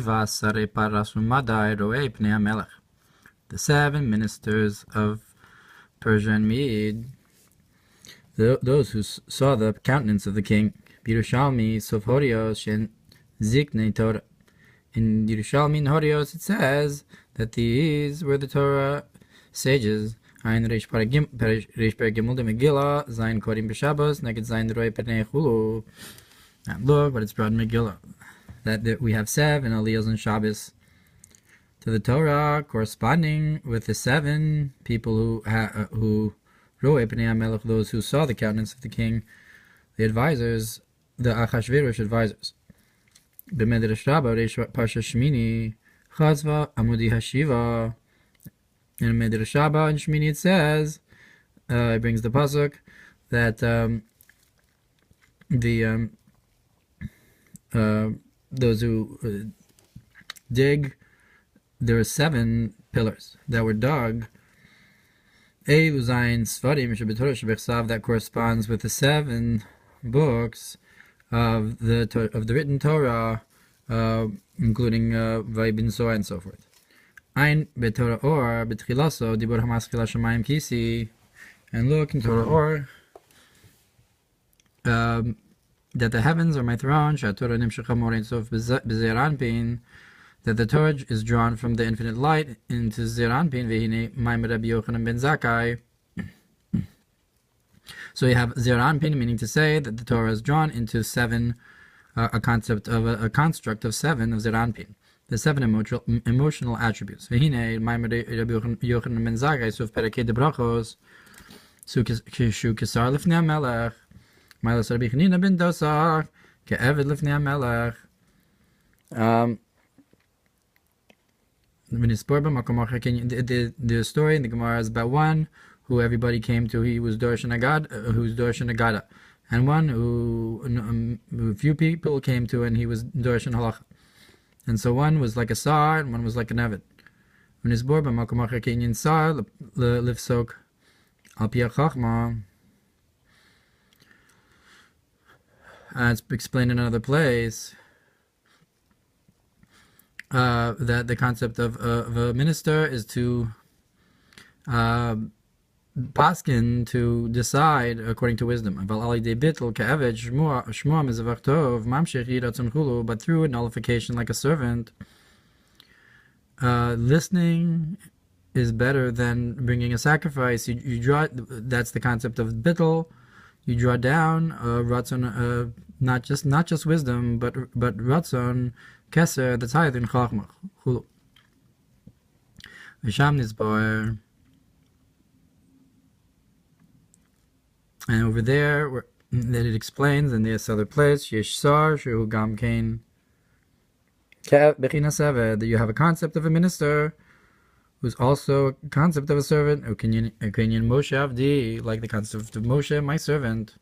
Shivas, Sarei, Pras, Umadai, Melech. The 7 ministers of Persia and Mede, those who saw the countenance of the king. Yerushalmi, Sof Horios, and Ziknei Torah. In Yerushalmi and Horios it says that these were the Torah sages. Ein Reish Per Gimel de Megilah, Zayin Korim B'Shabbos, Neged Zayin Roi Pernei Chulu. And look what it's brought in Megillah, that we have 7 Aliyahs and Shabbos to the Torah, corresponding with the 7 people who Roi Pnei HaMelech, those who saw the countenance of the king, the advisors, the Achashverosh advisors. B'Medrash Rabbah, Reish Parsha Shmini, Chazva, Amudi Hashiva. In Medrash Rabbah and Shmini it says, it brings the pasuk that those who dig, there were 7 pillars that were dug. That corresponds with the 7 books of the written Torah, including Vayibin Soah and so forth. Ein beTorah Or betchilaso dibur hamaschil hashamayim kisi, and look in Torah Or that the heavens are my throne. Hatorah nimshecha morein sof b'zeir anpin, that the Torah is drawn from the infinite light into Zeir Anpin. Vehine Maimer Rabbi Yochanan ben Zakkai. So you have Zeir Anpin, meaning to say that the Torah is drawn into 7, a concept of a construct of 7 of Zeir Anpin, the 7 emotional attributes. Vehine Maimer Rabbi Yochanan ben Zakkai sof perakei de brachos shu kesar lifnei hamelech Mailas Rabbi Chanina ben Dosa ke'eved lifnei hamelech. The story in the Gemara is about one who everybody came to. He was who's Dorshan Agada, and one who few people came to, and he was Dorshan Halacha. And so one was like a Sar, and one was like an Evid. When it's born by Makamach Kenyan Sar Lifsok Al Pia Chachma. It's explained in another place. That the concept of a minister is to paskin, to decide according to wisdom. But through a nullification, like a servant, listening is better than bringing a sacrifice. You draw. That's the concept of bittul. You draw down ratzon, not just wisdom, but ratzon. Keser, that's higher than Chachma. Visham Nizbar. And over there, that it explains in this other place, Yesh Sar, Shehu Gam Kain, Bechina Seved, that you have a concept of a minister who's also a concept of a servant, Ukinyan Moshe Avdi, like the concept of Moshe, my servant,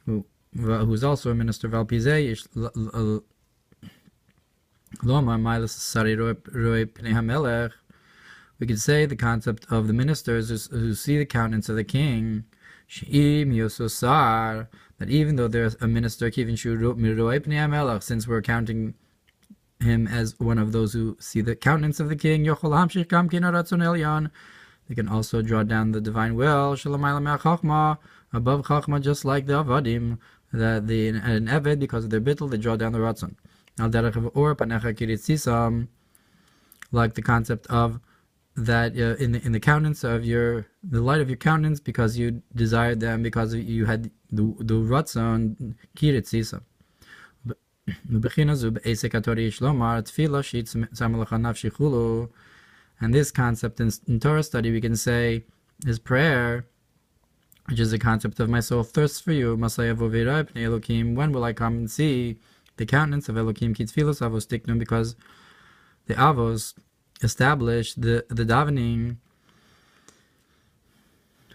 who's also a minister of Alpizeh, Yesh Loma Milas Sarei Roi Pnei HaMelech. We could say the concept of the ministers who see the countenance of the king, She'im Yososar, that even though there's a minister, Kivin Shu Roi Pnei HaMelech, since we're counting him as one of those who see the countenance of the king, Yochol Hamshich Kam Kin Ratzon Elyon, they can also draw down the divine will, Shalamayla Mea Chachma, above Chachma, just like the Avadim, that an Eved, because of their bittul, they draw down the Ratzon. Al derech of or panecha kiritzisam, like the concept of that in the countenance of the light of your countenance, because you desired them, because you had the ratzon kiritzisam. And this concept in Torah study we can say is prayer, which is the concept of my soul thirsts for you. When will I come and see the countenance of Elokim Kitzfilos Avos Tiknum, because the Avos established the davening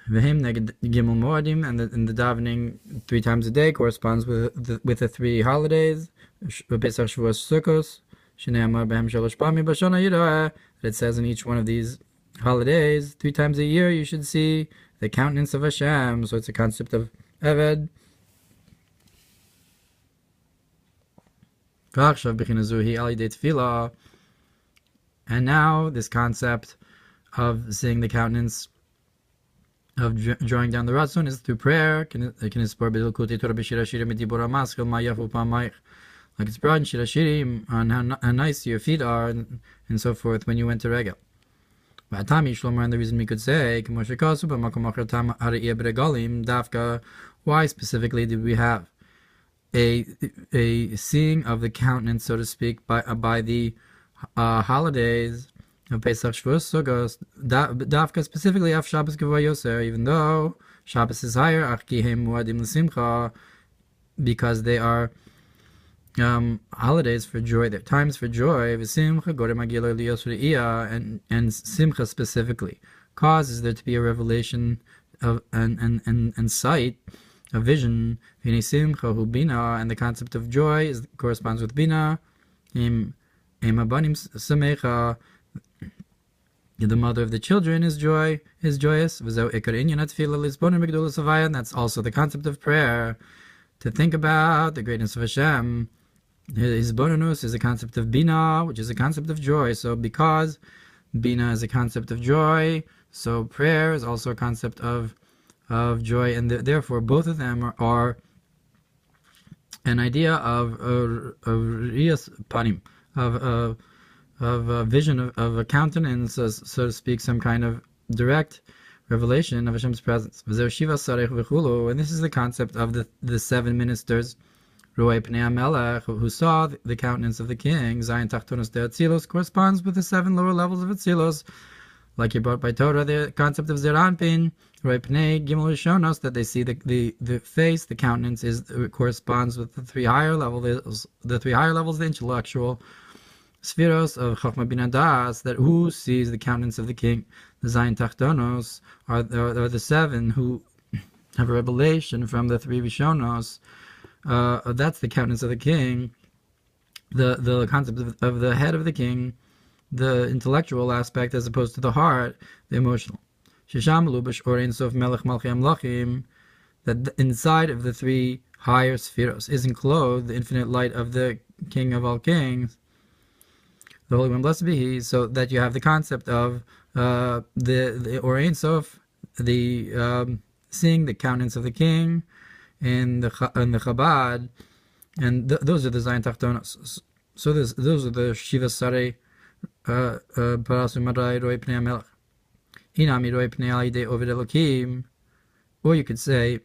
Vehim Neged Gimel Moadim, and the davening 3 times a day corresponds with the 3 holidays. Pesach, Shavuos, Sukkos. Shnei Amar Behem Shalosh Pami B'Shana Yirah. It says in each one of these holidays 3 times a year you should see the countenance of Hashem. So it's a concept of Eved. And now this concept of seeing the countenance, of drawing down the ratzon, is through prayer. Like it's brought in Shir Hashirim on how nice your feet are and so forth when you went to Regel. And the reason we could say, why specifically did we have a seeing of the countenance, so to speak, by the holidays of Pesach, Shavuos, Sukkot, Dafka specifically of Shabbos Gevurah Yoser, even though Shabbos is higher, because they are holidays for joy, they're times for joy, and Simcha specifically causes there to be a revelation of and sight, a vision, and the concept of joy corresponds with Bina. The mother of the children is joyous. And that's also the concept of prayer, to think about the greatness of Hashem. His bonus is a concept of Bina, which is a concept of joy. So because Bina is a concept of joy, so prayer is also a concept of joy, and therefore both of them are an idea of riyas panim, of a vision of a countenance, so to speak, some kind of direct revelation of Hashem's presence. And this is the concept of the seven ministers who saw the countenance of the king. Zayin Tachtonos de Atzilos corresponds with the seven lower levels of Atzilos, like you brought by Torah, the concept of Zeranpin, Pnei Gimel Rishonos, that they see the face, the countenance corresponds with the three higher levels, the intellectual spheros of Chachma Bina Das, that who sees the countenance of the king. The Zayin Tachtonos are the seven who have a revelation from the three Rishonos. That's the countenance of the king, the concept of the head of the king, the intellectual aspect as opposed to the heart, the emotional. That inside of the three higher spheros is enclosed the infinite light of the King of all kings, the Holy One, blessed be He, so that you have the concept of the Or Ein Sof, the seeing the countenance of the king in the Chabad, and those are the Zayin Tachtonos. So those are the Shivas Sarei, Pras, Umadai, Roi Pnei Melech. Hinami Roi Pnei Alidei Ovid Elokim. Or you could say,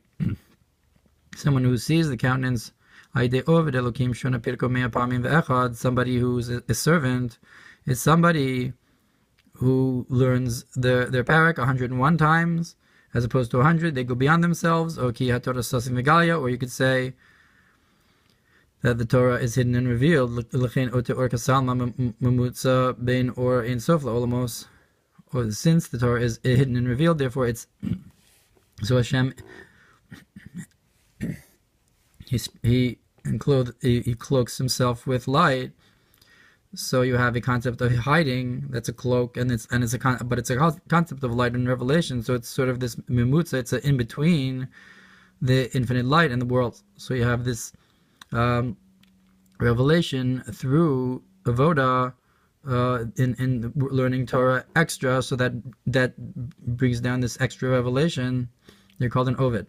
someone who sees the countenance, Alidei Ovid Elokim Shona Pirko Mea Pamim Ve'echad, somebody who's a servant, is somebody who learns their parak 101 times, as opposed to 100, they go beyond themselves. Or ki Hatorah Sasim Megalia, or you could say that the Torah is hidden and revealed. L'chein ote or kasalma mamutza bein or in sofla olamos. Or since the Torah is hidden and revealed, therefore it's so Hashem he cloaks himself with light. So you have a concept of hiding, that's a cloak, but it's a concept of light and revelation. So it's sort of this mimutza, it's in between the infinite light and the world. So you have this revelation through avoda, in learning Torah extra, so that brings down this extra revelation. They're called an ovid.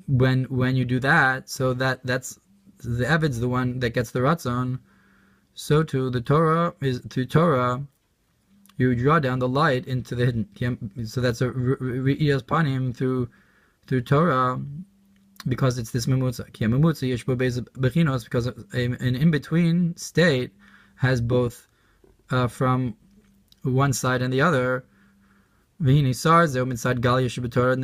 When you do that, so that's the Evid's the one that gets the ratzon. So too, the Torah is through Torah, you draw down the light into the hidden. So that's a re'iyas panim through Torah, because it's this memutza. Because an in-between state has both from one side and the other. Now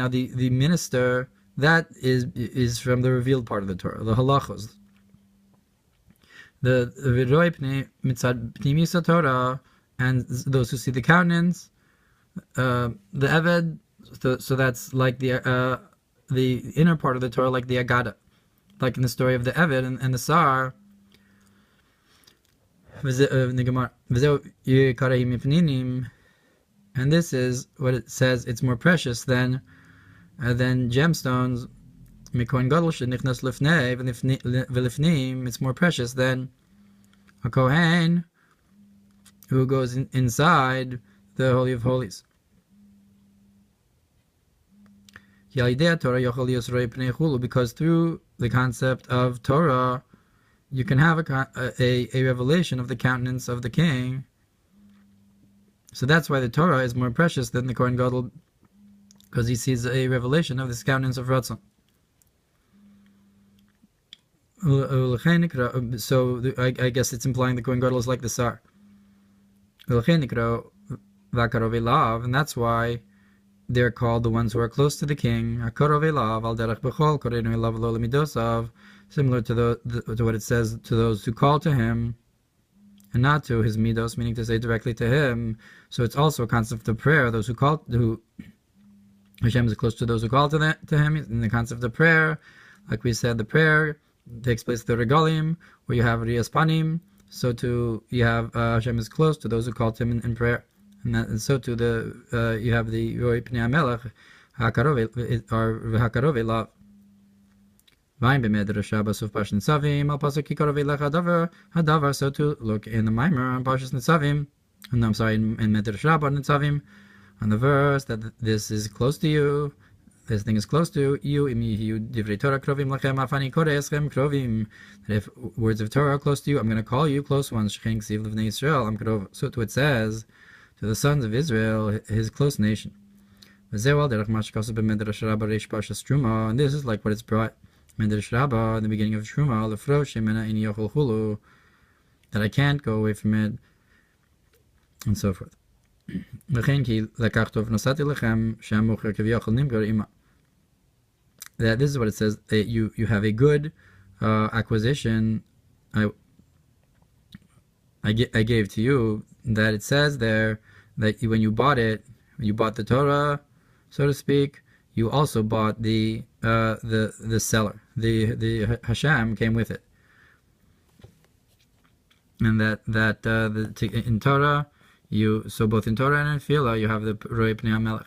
the minister, that is from the revealed part of the Torah, the halachos. The Vidroi Pnei Mitzad Pnimisa Torah, and those who see the countenance, the Eved, so that's like the inner part of the Torah, like the Agada, like in the story of the Eved and the Sar. And this is what it says, it's more precious than gemstones. It's more precious than a Kohen who goes inside the Holy of Holies. Because through the concept of Torah, you can have a revelation of the countenance of the king. So that's why the Torah is more precious than the Kohen Gadol, because he sees a revelation of this countenance of Ratzon. So I guess it's implying the Kohen Gadol is like the Sar. And that's why they're called the ones who are close to the king. Similar to what it says, to those who call to him, and not to his midos, meaning to say directly to him. So it's also a concept of prayer. Those who call, Hashem is close to those who call to him. In the concept of prayer, like we said, the prayer takes place the regalim, where you have riyas panim. So too, you have Hashem is close to those who call to him in prayer, and so too you have the roi pnei hamelech hakarov elav. So to look in the Mamar on Parshas Nitzavim, and I'm sorry, in Medrash Rabbah Nitzavim, on the verse that this is close to you, this thing is close to you. That if words of Torah are close to you, I'm going to call you close ones. So to it says to the sons of Israel, his close nation. And this is like what it's brought. Medrash Rabbah, in the beginning of Truma, that I can't go away from it, and so forth. That this is what it says, that you have a good acquisition I gave to you, that it says there that when you bought it, when you bought the Torah, so to speak, you also bought the seller. The Hashem came with it, and in Torah, so both in Torah and in Tefillah, you have the Roi Pnei HaMelech.